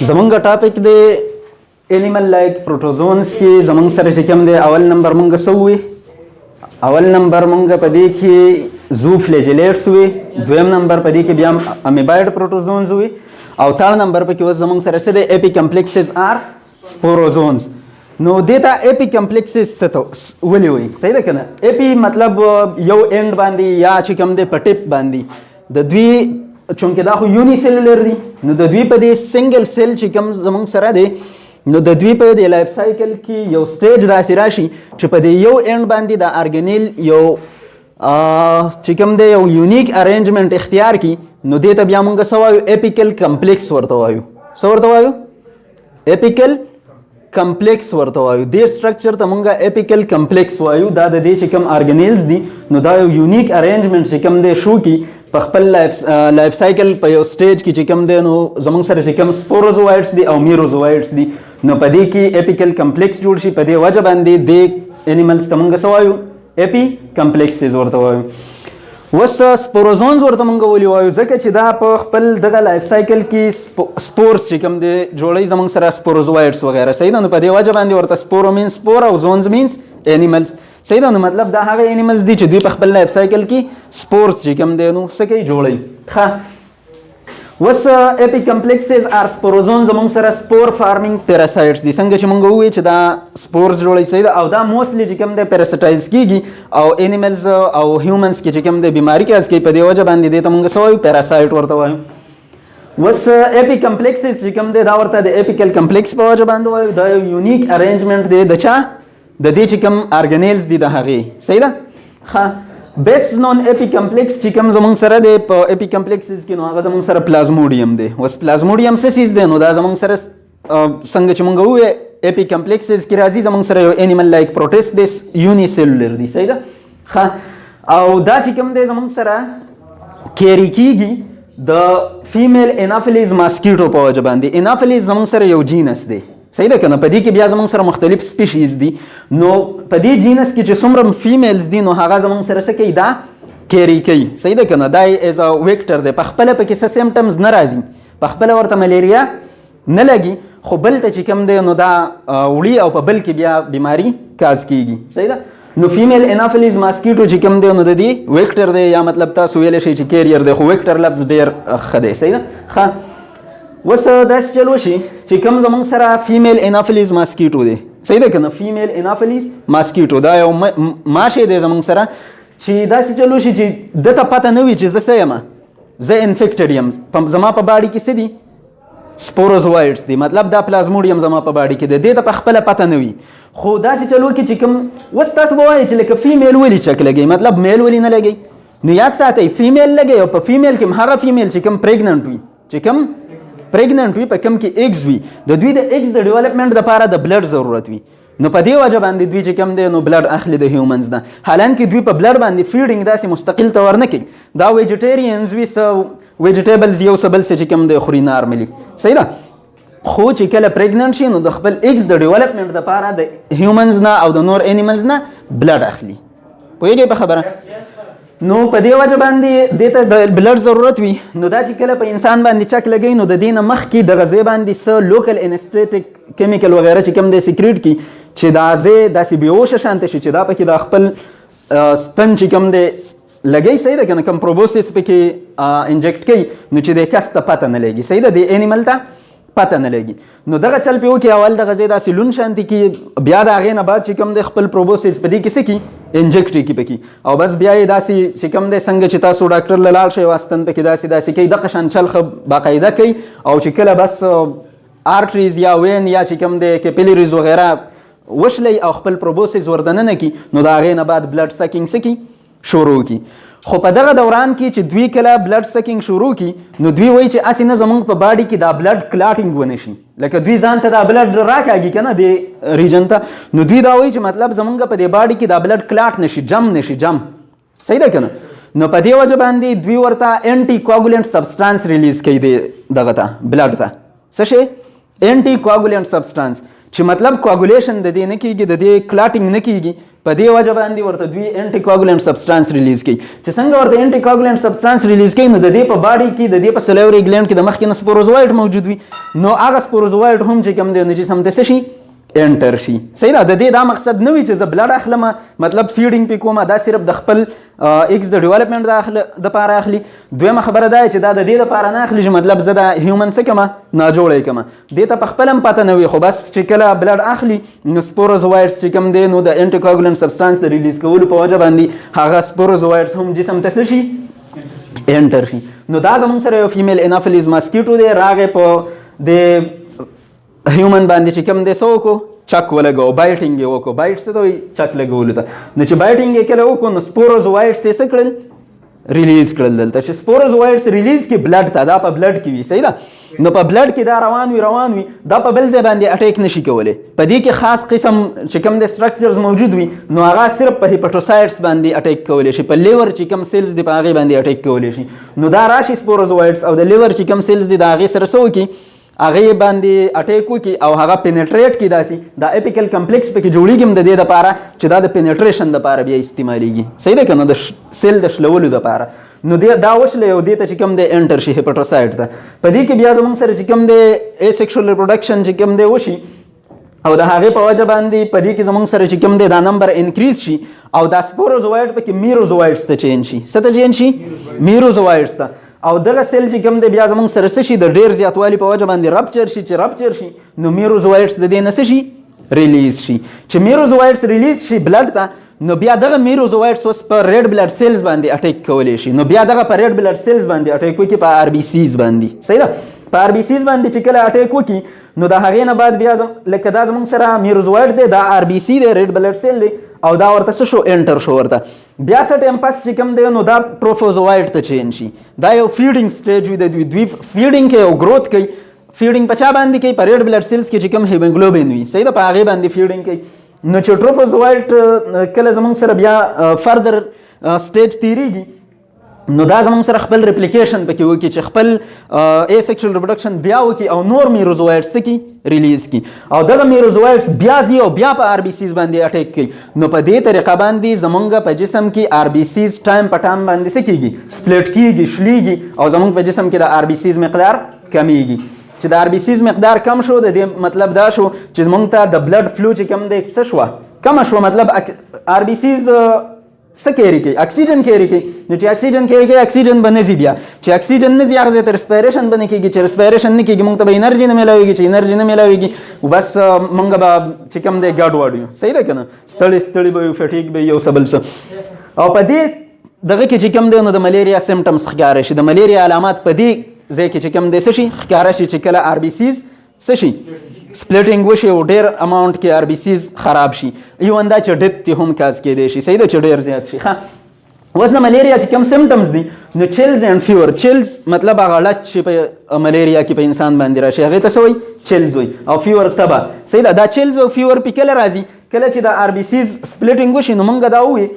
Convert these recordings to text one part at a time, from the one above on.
زمونږ ټاپک دی انیمل لایک پروټوزونز کې زمونږ سره چې کوم دی اول نمبر مونږ څه ووي اول نمبر مونږ په دې کې زو فلیجلیټس وي دویم نمبر په دې کې بیا امیبایډ پروټوزونز وي او تھرډ نمبر په کې اوس زمونږ سره څه دی اپی کمپلیکسز آر سپوروزونز نو دې ته اپی کمپلیکسز څه ته ولې وایي صحیح ده که نه اپی مطلب یو اینډ باندې یا چې کوم دی په ټپ باندې د دوی چونکه دا خو یونی سیلولر دي نو د دوی په دې سنگل سیل چې کوم زمونږ سره دی نو د دوی په دې لایف سایکل کې یو سټیج داسې راشي چې په دې یو اینډ باندې د ارګنیل یو چې کوم دی یو یونیک ارینجمنټ اختیار کی نو دې ته بیا مونږ څه وایو اپیکل کمپلیکس ورته وایو څه ورته وایو اپیکل کمپلیکس ورته وایو دې سټرکچر ته مونږ اپیکل کمپلیکس وایو دا د دې چې کوم ارګنیلز دي نو دا یو یونیک ارینجمنټ چې کوم دی شو کی په خپل لایف سایکل په یو سټیج کې چې کوم دی نو زمونږ سره چې کوم سپوروزوایډس دي او میروزوایډس دي نو په دې کې اپیکل کمپلیکس جوړ شي په دې وجه باندې د انیملز ته مونږ څه وایو اپی کمپلیکسز ورته وایو اوس سپوروزونز ورته مونږ ولې وایو ځکه چې دا په خپل دغه لایف سایکل کې سپورز چې کوم دی جوړوي زمونږ سره سپوروزوایډس وغیره صحیح ده نو په دې وجه باندې ورته سپورو مینس سپور او زونز مینس انیملز صحیح ده نو مطلب دا هغه انیملز دي چې دوی په خپل لایف سایکل کې سپورز چې کوم دی نو څه کوي جوړوي ښه اوس اپی کمپلیکسز آر سپوروزون زمونږ سره سپور فارمینګ پیراسایټس دي څنګه چې مونږ ووایو چې دا سپورز جوړوي صحیح ده او دا موستلی چې کوم دی پیراسټایز کیږي او انیملز او هیومنز کې چې کوم دی بیماری کاز کوي په دې وجه باندې دې ته مونږ څه وایو پیراسایټ ورته وایو اوس اپی کمپلیکسز چې کوم دی دا ورته د اپیکل کمپلیکس په وجه باندې وایو دا یو یونیک ارینجمنټ دی د چا د دې چې کوم ارګنیلز دي د هغې صحیح ده ښه بیسټ نون اپی کمپلیکس چې کوم زمونږ سره دی په اپی کمپلیکسز کې نو هغه زمونږ سره پلازموډیم دی اوس پلازموډیم څه سیز دی نو دا زمونږ سره څنګه چې مونږ ووایو اپی کمپلیکسز کې راځي زمونږ سره یو انیمل لایک پروټیست دی یونی سیلولر دی صحیح ده ښه او دا چې کوم دی زمونږ سره کیری کیږي د فیمیل انافیلیز ماسکیټو په وجه باندې انافیلیز زمونږ سره یو جینس دی صحیح ده که نه په دې کې بیا زمونږ سره مختلف سپیشیز دي نو په دې جینس کې چې څومره فیمیلز دي نو هغه زمونږ سره څه کوي دا کیری کوي صحیح ده که نه دا ایز ا ویکټر دی په خپله پکې څه سیمټمز نه راځي په خپله ورته ملیریا نه لګي خو بل ته چې کوم دی نو دا وړي او په بل کې بیا بیماری کاز کیږي صحیح ده نو فیمیل انافیلیز ماسکیټو چې کوم دی نو د دې ویکټر دی یا مطلب تاسو ویلی شئ چې کیریر دی خو ویکټر لفظ ډېر ښه دی صحیح ده ښه اوس داسې چلو شي چې کوم زمونږ سره فیمیل انافیلیز ماسکیټو دی صحیح ده که نه فیمیل انافیلیز ماسکیټو دا یو ماشی دی زمونږ سره چې داسې چلو شي چې ده ته پته نه وي چې زه څه یم زه انفیکټډ یم زما په باډي کې څه دي سپوروزوایډس دي مطلب دا پلازموډیم زما په باډي کې دی دې ته په خپله پته نه وي خو داسې چلو کې چې کوم اوس تاسو به وایئ چې لکه فیمیل ولې چک لګوي مطلب میل ولې نه لګوي نو یاد ساتئ فیمیل لګوي او په فیمیل کې هغه فیمیل چې کوم پریګننټ وي چې کوم پریګننټ وي په کوم کې ایګز وي د دوی د ایګز د ډیولپمنټ دپاره د بلډ ضرورت وي نو په دې وجه باندې دوی چې کوم دی نو بلډ اخلي د هیومنز نه حالانکه دوی په بلډ باندې فیډینګ داسې مستقل طور نه کوي دا ویجیټیرینز وي څه ویجیټیبلز یو څه بل څه چې کوم دی خوري نارملي صحیح ده خو چې کله پریګننټ شي نو د خپل ایګز د ډیولپمنټ دپاره د هیومنز نه او د نور انیملز نه بلډ اخلي پوهېږئ په خبره نو په دې وجه باندې دې ته د بلډ ضرورت وي نو دا چې کله په انسان باندې چک لګوي نو د دې نه مخکې د غذا باندې څه لوکل انسټریټک کیمیکل وغیره چې کوم دی سیکریټ کی چې دا غذا داسې بېهوشه شانته شي چې دا پکې د خپل ستن چې کوم دی لګوي صحیح ده که نه کوم پروبوسس پکې انجکټ کوي نو چې د کس ته پته نه لګي صحیح ده د انیمل ته پته نه لګي نو دغه چل پې وکړي اول د غذا داسې لون شانتې کې بیا د هغې نه بعد چې کوم دی خپل پروبوسس په دې کې څه کي انجکټ کي پکې او بس بیا یې داسې چې کوم دی څنګه چې تاسو ډاکټر له لاړ شئ واستن پکې داسې کوي دغه شان چل ښه باقاعده کوي او چې کله بس آرټریز یا وین یا چې کوم دی کیپیلریز وغیره وشلی او خپل پروبوسس وردننه کی نو د هغې نه بعد بلډ سکینګ څه کي شروع کی خو په دغه دوران کې چې دوی کله بلډ سکینګ شروع کی نو دوی وایي چې هسې نه زموږ په باډي کې دا بلډ کلاټینګ ونه شي لکه دوی ځان ته دا بلډ راکاږي که نه دې ریجن ته نو دوی دا وایي چې مطلب زموږ په دې باډي کې دا بلډ کلاټ نشي جم نشي جم صحیح ده که نه نو په دې وجه باندې دوی ورته انټي کوګولنټ سبسټانس ریلیز کوي دغه ته بلډ ته څه شی انټي کوګولنټ سبسټانس چې مطلب کواګولیشن د دې نه کیږي، د دې کلاټینګ نه کیږي، په دې وجه باندې ورته دوی انټي کواګولنټ سبسټانس ریلیز کوي. چې څنګه ورته انټي کواګولنټ سبسټانس ریلیز کوي، نو د دې په باډي کې د دې په سلیوري ګلینډ کې د مخکې نه سپوروزوایډ موجود وي، نو هغه سپوروزوایډ هم چې کوم دی نو جسم ته څه شي انټر شي. صحیح ده. د دې دا مقصد نه وي چې زه بلډ اخلم مطلب فیډینګ پې کوم، دا صرف د خپل ایکس د ډیولپمنټ دپاره اخلي. دویمه خبره دا چې دا د دې دپاره نه اخلي چې مطلب زه د هیومن څه کومه ناجوړی کومه، دې ته په خپله هم پته نه وي، خو بس چې کله بلډ اخلي نو سپوروزوایډس چې کوم دی نو د انټي کواګولنټ سبسټانس د ریلیز کولو په وجه باندې هغه سپوروزوایډس هم جسم ته څه شي انټر شي. نو دا زموږ سره یو فیمیل انافیلیز ماسکیټو دی، راغې په د هیومن باندې چې کوم دی څه وکړو چک ولګو، بایټینګ یې وکړو. بایټ څه ته وایي؟ چک لګولو ته. نو چې بایټینګ یې کله وکړو نو سپوروزوایډس یې څه کړل؟ ریلیز کړل. دلته چې سپوروزوایډس ریلیز کړي بلډ ته، دا په بلډ کې وي. صحیح ده. نو په بلډ کې دا روان وي، دا په بل ځای باندې اټیک نشي کولی. په دې کې خاص قسم چې کوم د سټرکچرز موجود وي نو هغه صرف په هیپاټوسایټس باندې اټیک کولی شي، په لیور چې کوم سیلز دي په هغې باندې اټیک کولی شي. نو دا راشي سپوروزوایډس او د لیور چې کوم سیلز دي د هغې سره څه وکړي، هغې باندې اټیک وکړي او هغه پینیټریټ کړي. داسې دا اپیکل کمپلیکس پکې جوړېږي هم د دې دپاره چې دا د پینیټریشن دپاره بیا استعمالیږي. صحیح ده که نه؟ د سیل د شلولو دپاره. نو دا وشله یو دې ته چې کوم دی انټر شي هیپاټوسایټ ته. په دې کې بیا زموږ سره چې کوم دی ایسیکشوال ریپروډکشن چې کوم دی وشي او د هغې په وجه باندې په دې کې زموږ سره چې کوم دی دا نمبر انکریز شي او دا سپوروزوایډ پکې میروزوایډس ته چینج شي. څه ته چینج شي؟ میروزوایډس ته. او دغه سیل چې کوم دی بیا زموږ سره څه شي د ډېر زیاتوالي په وجه باندې رپچر شي. چې رپچر شي نو میروزوایډس د دې نه څه شي ریلیز شي. چې میروزوایډس ریلیز شي بلډ ته نو بیا دغه میروزوایډس اوس په ریډ بلډ سیلز باندې اټیک کولی شي. نو بیا دغه په ریډ بلډ سیلز باندې اټیک وکړي، په آر بي سیز باندې. صحیح ده. په آر بي سیز باندې چې کله اټیک وکړي نو د هغې نه بعد بیا لکه دا زموږ سره میروزوایډ دی، دا آر بي سی دی، ریډ بلډ سیل دی، او دا ورته څه شو انټر شو ورته. بیا څه ټایم پس چې کوم دی نو دا پروفوزوایډ ته چینج شي. دا یو فیډینګ سټیج وي د دوی فیډینګ کوي او گروث کوي. فیډینګ په چا باندې کوي؟ په ریډ بلډ سیلز کې چې کوم هیموګلوبین وي. صحیح ده. په هغې باندې فیډینګ کوي. نو چې ټروفوزوایډ کله زموږ سره بیا فردر سټیج تیریږي نو دا زموږ سره خپل ریپلیکیشن پکې وکړي چې خپل ایسیکشوال ریپروډکشن بیا وکړي او نور میروزوایډس څه کړي ریلیز کړي، او دغه میروزوایډس بیا ځي او بیا په آر بي سیز باندې اټیک کوي. نو په دې طریقه باندې زمونږ په جسم کې آر بي سیز ټایم په ټایم باندې څه کېږي؟ سپلیټ کېږي، شلیږي، او زمونږ په جسم کې د آر بي سیز مقدار کمیږي. چې د آر بي سیز مقدار کم شو د دې مطلب دا شو چې زمونږ ته د بلډ فلو چې کم دی څه شوه؟ کمه شوه. مطلب آر بي سیز څه کیری کوي؟ اکسیجن کیری کوي. نو چې اکسیجن کیری کوي اکسیجن به نه ځي. بیا چې اکسیجن نه ځي هغه ځای ته ریسپایریشن به نه کېږي. چې ریسپایریشن نه کېږي موږ ته به انرژي نه میلاویږي. چې انرژي نه میلاویږي بس موږ به چې کوم دی ګډ وډ یو. صحیح ده که نه؟ ستړي به یو، فټیک به یو، څه بل څه. او په دې دغه کې چې کوم دی نو د ملیریا سمټمز ښکاره شي. د ملیریا علامات په دې ځای کې چې کوم دی څه شي ښکاره شي چې کله آر بي سیز څه شي سپلیټینګ وشي او ډېر اماونټ کې آر بي سیز خراب شي. ایون دا چې ډیت ته هم کاز کېدی شي. صحیح ده چې ډېر زیات شي. اوس د ملیریا چې کوم سمټمز دي نو چیلز اینډ فیور. چیلز مطلب هغه لچ چې په ملیریا کې په انسان باندې راشي هغې ته څه وایي؟ چیلز وایي. او فیور تبه. صحیح ده. دا چیلز او فیور پې کله راځي؟ کله چې د آر بي سیز سپلیټینګ وشي نو موږ دا ووایو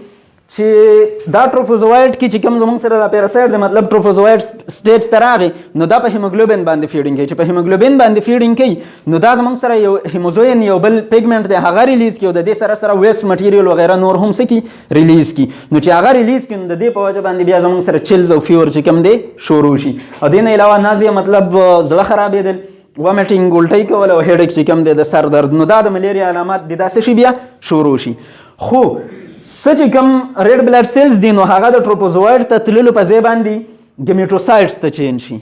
چې دا ټروفوزوایډ کې چې کوم زموږ سره دا پیراسایډ دی مطلب ټروفوزوایډ سټیج ته راغی نو دا په هیموګلوبین باندې فیډینګ کوي. چې په هیموګلوبین باندې فیډینګ کوي نو دا زموږ سره یو هیموزوین یو بل پیګمنټ دی هغه ریلیز کوي او د دې سره سره ویسټ مټیریل وغیره نور هم څه کوي؟ ریلیز کوي. نو چې هغه ریلیز کوي نو د دې په وجه باندې بیا زموږ سره چیلز او فیور چې کوم دی شروع شي. او دې نه علاوه نازیه مطلب زړه خرابېدل، ومیټینګ، الټۍ کول او هیډیک چې کوم دی د سر درد. نو دا د ملیریا علامات دي. دا څه شي بیا شروع شي. خو څه چې کوم ریډ بلډ سیلز دي نو هغه د ټروپوزوایډ ته تللو په ځای باندې ګمیټوسایډس ته چینج شي.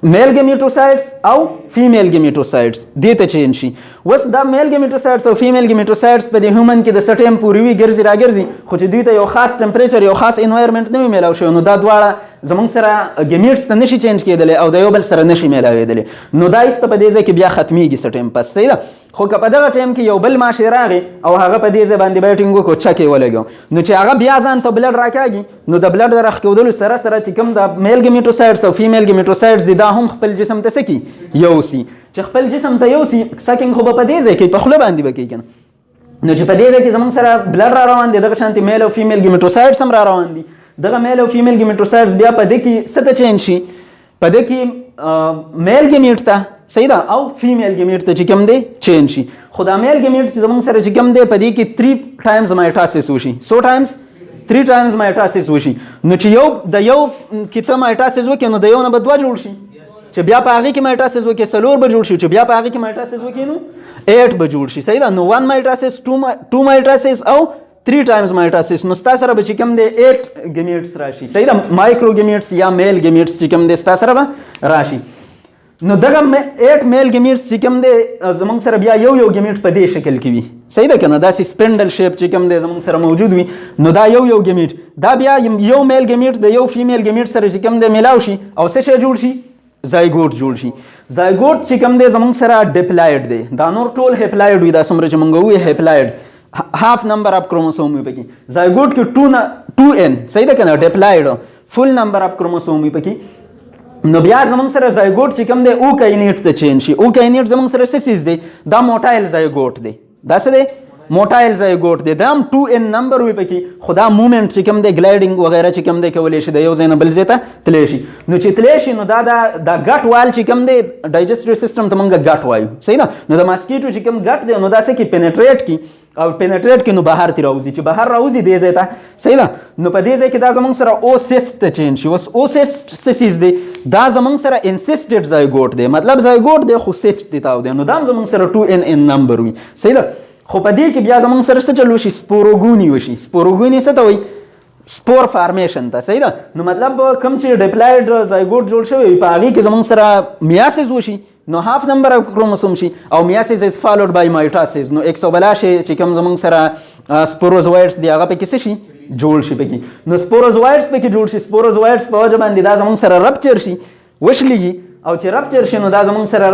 میل ګمیټوسایډس او فیمیل ګمیټوسایډس دې ته چینج شي. اوس دا میل ګمیټوسایډس او فیمیل ګمیټوسایډس په دې هیومن کې د څه ټایم پورې وي ګرځي راګرځي، خو چې دوی ته یو خاص ټمپریچر یو خاص انوایرمنټ نه وي میلاو شوی نو دا دواړه زموږ سره ګمیټس ته نشي چینج کېدلی او د یو بل سره نشي میلاوېدلی. نو دا ایسته په دې ځای کې بیا ختمیږي څه ټایم پس. صحیح ده. خو که په دغه ټایم کې یو بل ماشی راغی او هغه په دې ځای باندې بایټینګ وکړو چک یې ولګو نو چې هغه بیا ځان ته بلډ راکاږي نو د بلډ د راښکېدلو سره سره چې کوم د میل ګمیټوسایډس او فیمیل ګمیټوسایډس دي دا هم خپل جسم ته څه کي یوسي. چې خپل جسم ته یوسي سکینګ خو به په دې ځای کې په خوله باندې به کوي که نه. نو چې په دې ځای کې زموږ سره بلډ را روان دی دغه شانتې میل او فیمیل ګمیټوسایډس هم را روان دي. دغه میل او فیمیل ګمیټوسایډس بیا په دې کې څه ته چینج شي؟ په دې کې میل ګمیټ ته صحیح ده او فیمیل ګمیټ ته چې کوم دی چینج شي. خو دا میل ګمیټ چې زمونږ سره چې کوم دی په دې کې 3 ټایمز مایټاسس وشي. سو ټایمز 3 ټایمز مایټاسس وشي. نو چې یو د یو کې ته مایټاسس وکړي نو د یو نه به 2 جوړ شي، چې بیا په هغې کې مایټاسس وکړي 4 به جوړ شي، چې بیا په هغې کې مایټاسس وکړي نو 8 به جوړ شي. صحیح ده. نو 1 مایټاسس 2 مایټاسس او 3 ټایمز مایټاسس. نو ستا سره به چې کوم دی 8 ګمیټس راشي. صحیح ده. مایکرو ګمیټس یا میل ګمیټس چې کوم دی ستا سره به راشي. نو دغه 8 میل ګمیټس چې کوم دی زمونږ سره بیا یو ګمیټ په دې شکل کې وي. صحیح ده که نه؟ داسې سپینډل شیپ چې کوم دی زمونږ سره موجود وي. نو دا یو ګمیټ، دا بیا یو میل ګمیټ د یو فیمیل ګمیټ سره چې کوم دی میلاو شي او څه شی جوړ شي؟ زایګوټ جوړ شي. زایګوټ چې کوم دی زمونږ سره ډیپلایډ دی. دا نور ټول هیپلایډ وي، دا څومره چې مونږ ووایو هیپلایډ، هاف نمبر اف کروموسوم وي پکې. زایګوټ کې 2n. صحیح ده که نه؟ ډیپلایډ فل نمبر اف کروموسوم وي پکې. نو بیا زمونږ سره زایګوټ چې کوم دی او کاینیټ ته چینج شي. او کاینیټ زمونږ سره څه څیز دی؟ دا موټایل زایګوټ دی. دا څه دی؟ موټایل زایګوټ دی. دا هم 2n نمبر وي پکې، خو دا مومنټ چې کوم دی ګلایډینګ وغیره چې کوم دی کولی شي، د یو ځای نه بل ځای ته تللی شي. نو چې تللی شي نو دا ګټ وایل چې کوم دی ډایجسټیو سیسټم ته مونږ ګټ وایو. صحیح ده. نو د ماسکیټو چې کوم ګټ دی نو دا څه کې پینیټریټ کی او پینیټریټ کې نو بهر تی راوځي، چې بهر راوځي دې ځای ته. صحیح ده. نو په دې ځای کې دا زمونږ سره او سیسټ ته چینج شي. اوس او سیسټ څه څیز دی؟ دا زمونږ سره انسیسټډ زایګوټ دی. مطلب زایګوټ دی خو سیسټ دی تاو دی. نو دا هم زمونږ سره 2n نمبر وي. صحیح ده. خو په دې کې بیا زمونږ سره څه چل وشي؟ سپوروګوني وشي. سپوروګوني څه ته وایي؟ سپور فارمیشن ته. صحیح ده. نو مطلب کوم چې ډیپلایډ زایګوټ جوړ شوی وي په هغې کې زمونږ سره میاسز وشي، نو هاف نمبر اف کروموسوم شي او میاسز از فالوډ بای مایټاسز. نو 100 شي چې کوم زمونږ سره سپوروزوایډز دی هغه پکې څه شي؟ جوړ شي پکې. نو سپوروزوایډز پکې جوړ شي. سپوروزوایډز په وجه باندې دا زمونږ سره رپچر شي، وشلېږي، او چې رپچر شي نو دا زمونږ سره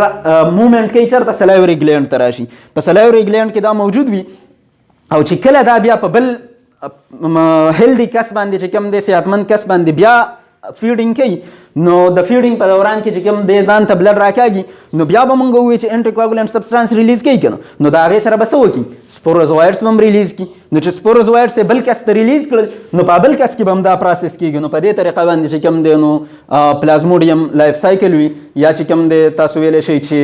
مومنټ کوي چېرته؟ سلایوري ګلینډ ته راشي. په سلایوري ګلینډ کې دا موجود وي، او چې کله دا بیا په بل هیلدي کس باندې چې کوم دی صحتمند کس باندې بیا فیډینګ کوي، نو د فیډینګ په دوران کې چې کوم دی ځان ته بلډ راکاږي، نو بیا به مونږ ووایو چې انټیکواګولنټ سبسټانس ریلیز کوي که نه؟ نو د هغې سره به څه وکړي؟ سپوروزوایډس به هم ریلیز کړي. نو چې سپوروزوایډس یې بل کس ته ریلیز کړل نو په بل کس کې به هم دا پروسس کېږي. نو په دې طریقه باندې چې کوم دی نو پلازموډیم لایف سایکل وي، یا چې کوم دی تاسو ویلی شئ چې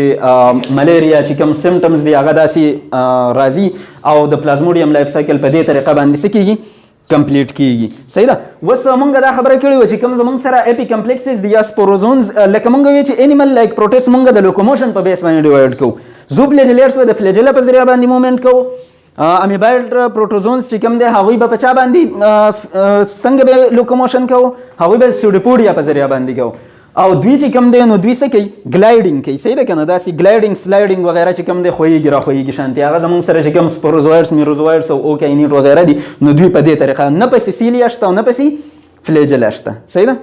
ملیریا چې کوم سمټمز دی هغه داسې راځي، او د پلازموډیم لایف سایکل په دې طریقه باندې څه کېږي؟ کمپلیټ کیږي. صحیح ده. اوس مونږ دا خبره کړې وه چې کوم زمونږ سره اپی کمپلیکسز دي یا سپوروزونز، لکه مونږ وایو چې انیمل لایک پروټیس مونږ د لوکوموشن په بیس باندې ډیوایډ کوو. زو فلیجلیټس به د فلیجله په ذریعه باندې مومنټ کوو. امیبایډ پروټوزونز چې کوم دی هغوی به په چا باندې څنګه به لوکوموشن کوو؟ هغوی به سیوډوپوډیا په ذریعه باندې کوو. او دوی چې کوم دی نو دوی څه کوي؟ ګلایډینګ کوي. صحیح ده که نه؟ داسې ګلایډینګ سلایډینګ وغیره چې کوم دی خویږي را خویږي شانتې، هغه زمونږ سره چې کوم سپوروزوایډس میروزوایډس او اوکاینیټ وغیره دي نو دوی په دې طریقه، نه پسې سیلیا شته او نه پسې فلیجلا شته. صحیح ده.